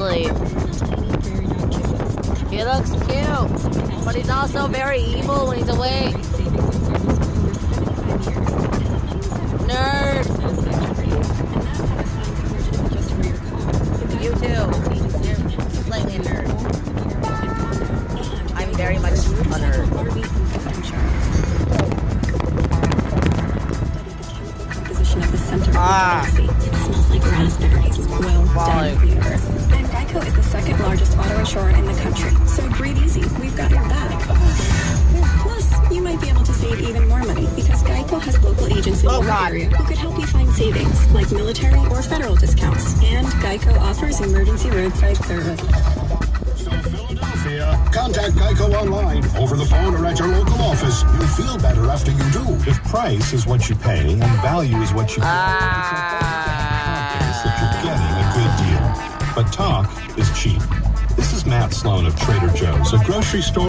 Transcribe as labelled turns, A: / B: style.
A: asleep. He looks cute, but he's also very evil when he's awake. Nerd. You too. You're slightly a nerd. I'm very much a nerd.
B: Of the center of the galaxy. It smells like raspberries. Well done, universe. And Geico is the second largest auto insurer in the country. So breathe easy. We've got your back. Plus, you might be able to save even more money because Geico has local agents in your area who could help you find savings, like military or federal discounts. And Geico offers emergency roadside service.
C: Contact Geico online, over the phone, or at your local office. You'll feel better after you do. If price is what you pay and value is what you get, that you're getting a good deal. But talk is cheap. This is Matt Sloan of Trader Joe's, a grocery store.